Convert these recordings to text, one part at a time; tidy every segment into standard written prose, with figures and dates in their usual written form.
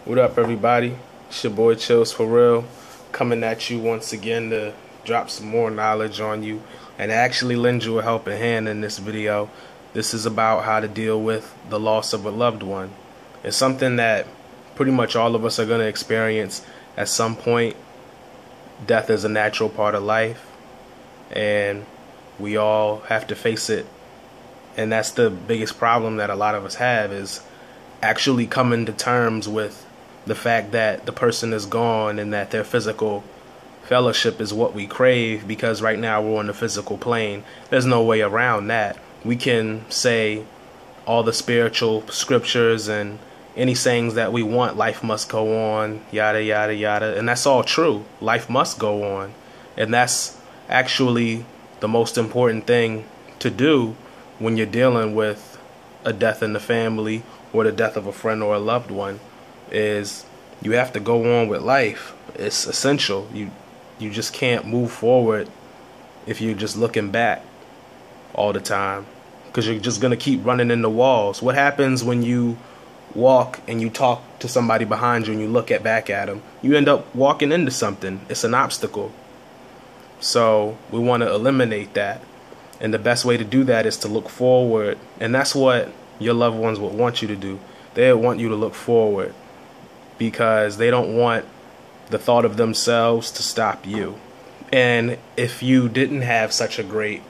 What up, everybody? It's your boy Chills for Real, coming at you once again to drop some more knowledge on you and actually lend you a helping hand in this video. This is about how to deal with the loss of a loved one. It's something that pretty much all of us are going to experience at some point. Death is a natural part of life, and we all have to face it. And that's the biggest problem that a lot of us have, is actually coming to terms with the fact that the person is gone and that their physical fellowship is what we crave, because right now we're on the physical plane. There's no way around that. We can say all the spiritual scriptures and any sayings that we want, life must go on, yada, yada, yada. And that's all true. Life must go on. And that's actually the most important thing to do when you're dealing with a death in the family or the death of a friend or a loved one, is you have to go on with life. It's essential. You just can't move forward if you're just looking back all the time, because you're just going to keep running into walls. What happens when you walk and you talk to somebody behind you and you look back at them? You end up walking into something. It's an obstacle. So we want to eliminate that. And the best way to do that is to look forward. And that's what your loved ones would want you to do. They want you to look forward, because they don't want the thought of themselves to stop you. And if you didn't have such a great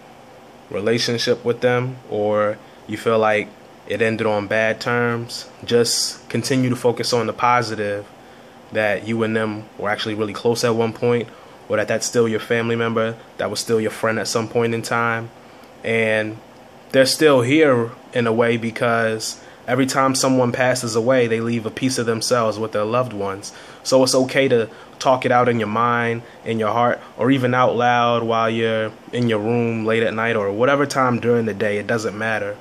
relationship with them, or you feel like it ended on bad terms, just continue to focus on the positive, that you and them were actually really close at one point, or that that's still your family member, that was still your friend at some point in time. And they're still here in a way, because every time someone passes away, they leave a piece of themselves with their loved ones. So it's okay to talk it out in your mind, in your heart, or even out loud while you're in your room late at night or whatever time during the day. It doesn't matter.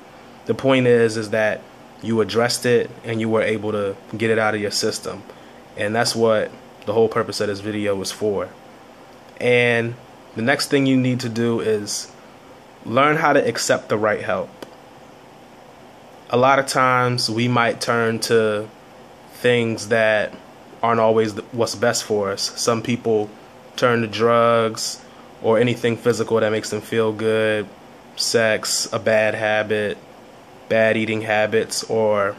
The point is that you addressed it and you were able to get it out of your system. And that's what the whole purpose of this video is for. And the next thing you need to do is learn how to accept the right help. A lot of times we might turn to things that aren't always what's best for us. Some people turn to drugs or anything physical that makes them feel good, sex, a bad habit, bad eating habits, or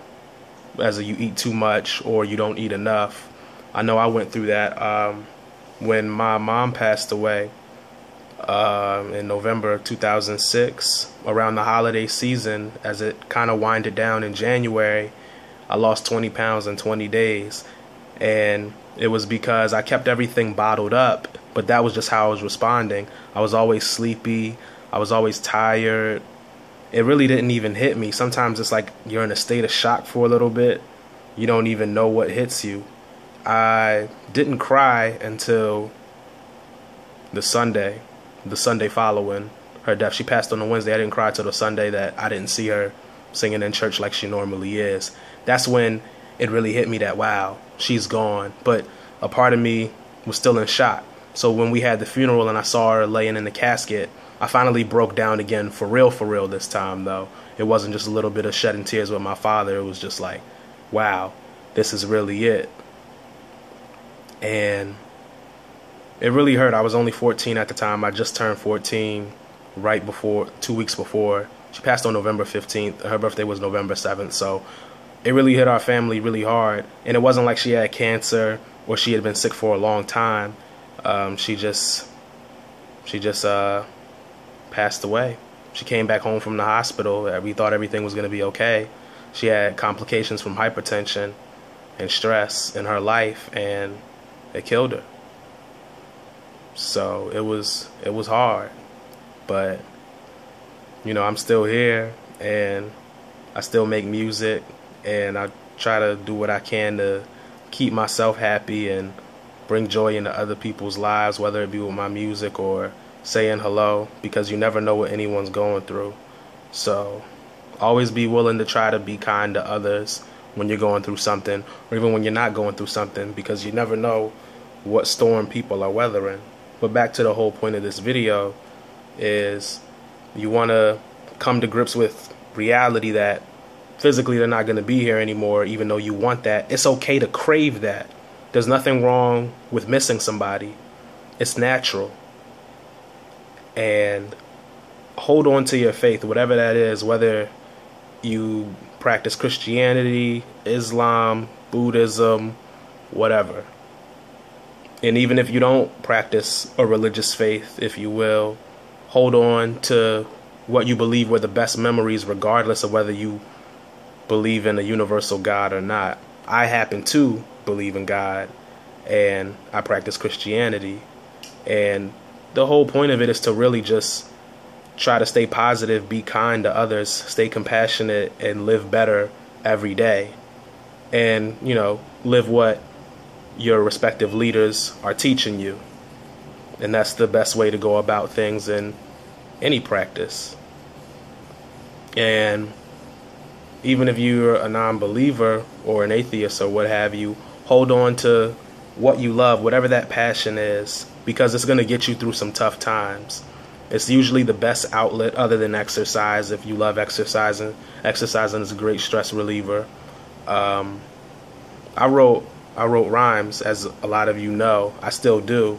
as you eat too much or you don't eat enough. I know I went through that when my mom passed away in November 2006, around the holiday season. As it kind of winded down in January, I lost 20 pounds in 20 days. And it was because I kept everything bottled up, but that was just how I was responding. I was always sleepy. I was always tired. It really didn't even hit me. Sometimes it's like you're in a state of shock for a little bit. You don't even know what hits you. I didn't cry until the Sunday following her death. She passed on a Wednesday. I didn't cry till the Sunday that I didn't see her singing in church like she normally is. That's when it really hit me that, wow, she's gone. But a part of me was still in shock. So when we had the funeral and I saw her laying in the casket, I finally broke down again, for real this time, though. It wasn't just a little bit of shedding tears with my father. It was just like, wow, this is really it. And it really hurt. I was only 14 at the time. I just turned 14 right before, 2 weeks before. She passed on November 15th. Her birthday was November 7th. So it really hit our family really hard. And it wasn't like she had cancer or she had been sick for a long time. She just passed away. She came back home from the hospital. We thought everything was going to be okay. She had complications from hypertension and stress in her life, and it killed her. So it was hard, but you know, I'm still here and I still make music, and I try to do what I can to keep myself happy and bring joy into other people's lives, whether it be with my music or saying hello, because you never know what anyone's going through. So always be willing to try to be kind to others when you're going through something, or even when you're not going through something, because you never know what storm people are weathering. But back to the whole point of this video is you want to come to grips with reality that physically they're not going to be here anymore, even though you want that. It's okay to crave that. There's nothing wrong with missing somebody. It's natural. And hold on to your faith, whatever that is, whether you practice Christianity, Islam, Buddhism, whatever. And even if you don't practice a religious faith, if you will, hold on to what you believe were the best memories, regardless of whether you believe in a universal God or not. I happen to believe in God, and I practice Christianity. And the whole point of it is to really just try to stay positive, be kind to others, stay compassionate, and live better every day. And, live what your respective leaders are teaching you. And that's the best way to go about things in any practice. And even if you're a non-believer or an atheist or what have you, hold on to what you love, whatever that passion is, because it's going to get you through some tough times. It's usually the best outlet other than exercise. If you love exercising is a great stress reliever. I wrote rhymes, as a lot of you know. I still do.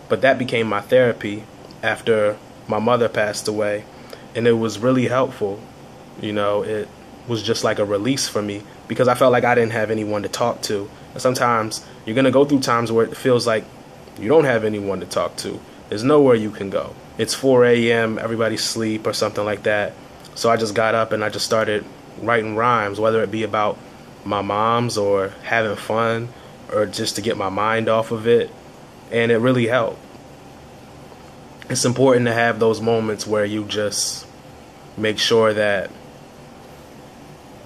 But that became my therapy after my mother passed away. And it was really helpful. It was just like a release for me, because I felt like I didn't have anyone to talk to. And sometimes you're going to go through times where it feels like you don't have anyone to talk to. There's nowhere you can go. It's 4 a.m., everybody's asleep or something like that. So I just got up and I just started writing rhymes, whether it be about my mom's or having fun or just to get my mind off of it. And it really helped. It's important to have those moments where you just make sure that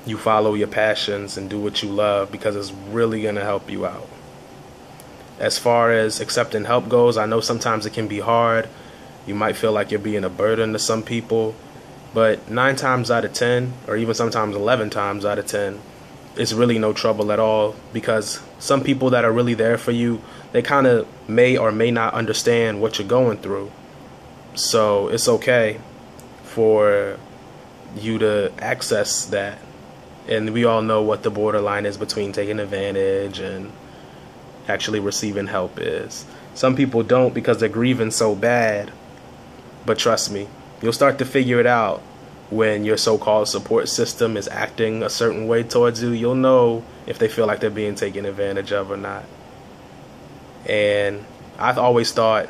you follow your passions and do what you love, because it's really going to help you out. As far as accepting help goes, I know sometimes it can be hard. You might feel like you're being a burden to some people, but 9 times out of 10, or even sometimes 11 times out of 10, it's really no trouble at all, because some people that are really there for you, they kind of may or may not understand what you're going through. So it's okay for you to access that. And we all know what the borderline is between taking advantage and actually receiving help is. Some people don't because they're grieving so bad. But trust me, you'll start to figure it out when your so-called support system is acting a certain way towards you. You'll know if they feel like they're being taken advantage of or not. And I've always thought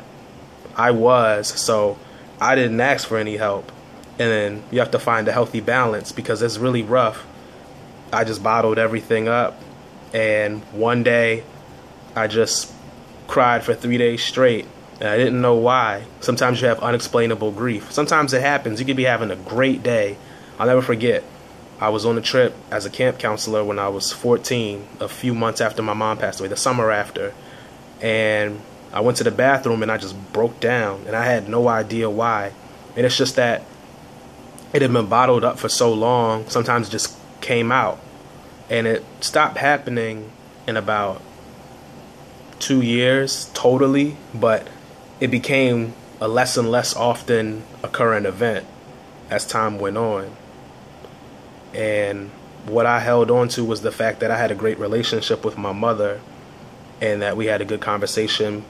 I was, so I didn't ask for any help. And then you have to find a healthy balance, because it's really rough. I just bottled everything up, and one day I just cried for 3 days straight, and I didn't know why. Sometimes you have unexplainable grief. Sometimes it happens. You could be having a great day. I'll never forget, I was on a trip as a camp counselor when I was 14, a few months after my mom passed away, the summer after, and I went to the bathroom and I just broke down, and I had no idea why. And it's just that it had been bottled up for so long, sometimes it just came out. And it stopped happening in about 2 years totally, but it became a less and less often occurring event as time went on. And what I held on to was the fact that I had a great relationship with my mother, and that we had a good conversation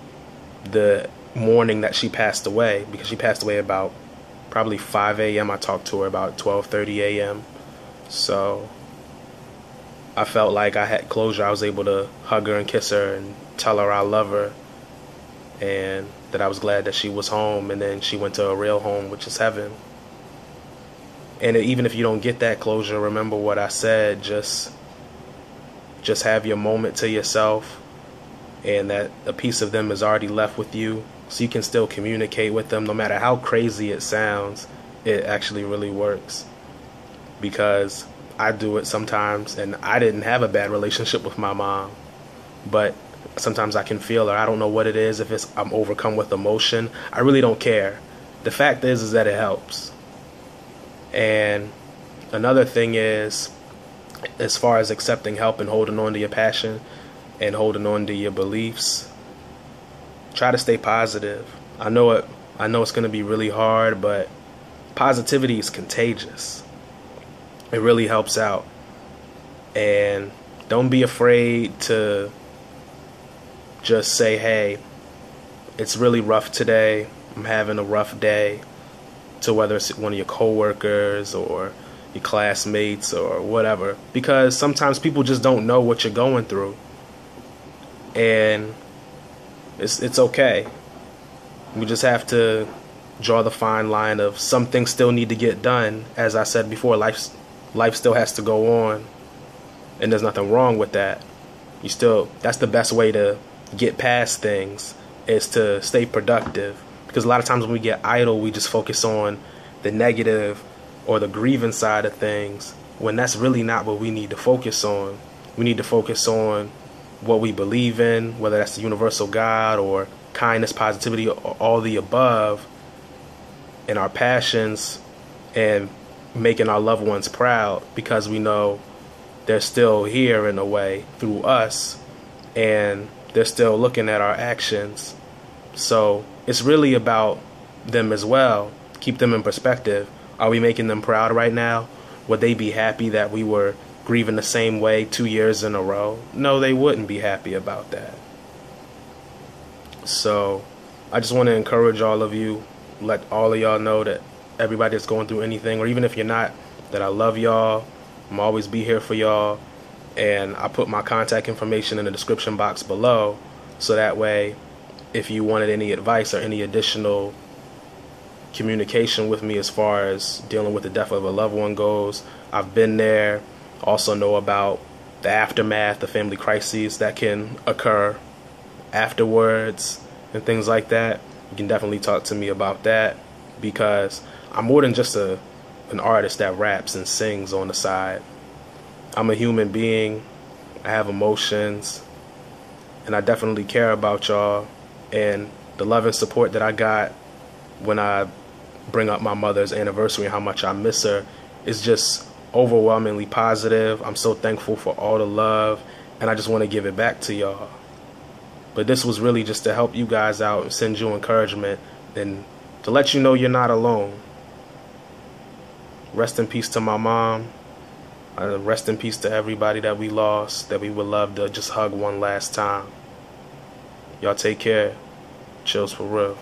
the morning that she passed away, because she passed away about probably 5 a.m. I talked to her about 12:30 a.m. So I felt like I had closure. I was able to hug her and kiss her and tell her I love her, and that I was glad that she was home, and then she went to a real home, which is heaven. And even if you don't get that closure, remember what I said. Just have your moment to yourself, and that a piece of them is already left with you, so you can still communicate with them. No matter how crazy it sounds, it actually really works. Because I do it sometimes, and I didn't have a bad relationship with my mom, but sometimes I can feel her. I don't know what it is. If it's I'm overcome with emotion, I really don't care. The fact is that it helps. And another thing is, as far as accepting help and holding on to your passion and holding on to your beliefs, try to stay positive. I know it's going to be really hard, but positivity is contagious. It really helps out. And don't be afraid to just say, hey, it's really rough today. I'm having a rough day. To whether it's one of your coworkers or your classmates or whatever. Because sometimes people just don't know what you're going through. And it's okay. We just have to draw the fine line of some things still need to get done. As I said before, life still has to go on. And there's nothing wrong with that. That's the best way to get past things, is to stay productive. Because a lot of times when we get idle, we just focus on the negative or the grieving side of things, when that's really not what we need to focus on. We need to focus on what we believe in, whether that's the universal God or kindness, positivity, or all the above, and our passions, and making our loved ones proud, because we know they're still here in a way through us, and they're still looking at our actions. So it's really about them as well. Keep them in perspective. Are we making them proud right now? Would they be happy that we were grieving the same way 2 years in a row? No, they wouldn't be happy about that. So I just want to encourage all of you, let all of y'all know that everybody that's going through anything, or even if you're not, that I love y'all. I'm always be here for y'all. And I put my contact information in the description box below, so that way if you wanted any advice or any additional communication with me as far as dealing with the death of a loved one goes, I've been there. Also know about the aftermath, the family crises that can occur afterwards and things like that. You can definitely talk to me about that, because I'm more than just an artist that raps and sings on the side. I'm a human being. I have emotions, and I definitely care about y'all. And the love and support that I got when I bring up my mother's anniversary and how much I miss her is just overwhelmingly positive. I'm so thankful for all the love, and I just want to give it back to y'all. But this was really just to help you guys out and send you encouragement, and to let you know you're not alone. Rest in peace to my mom. Rest in peace to everybody that we lost, that we would love to just hug one last time. Y'all take care. Chills for real.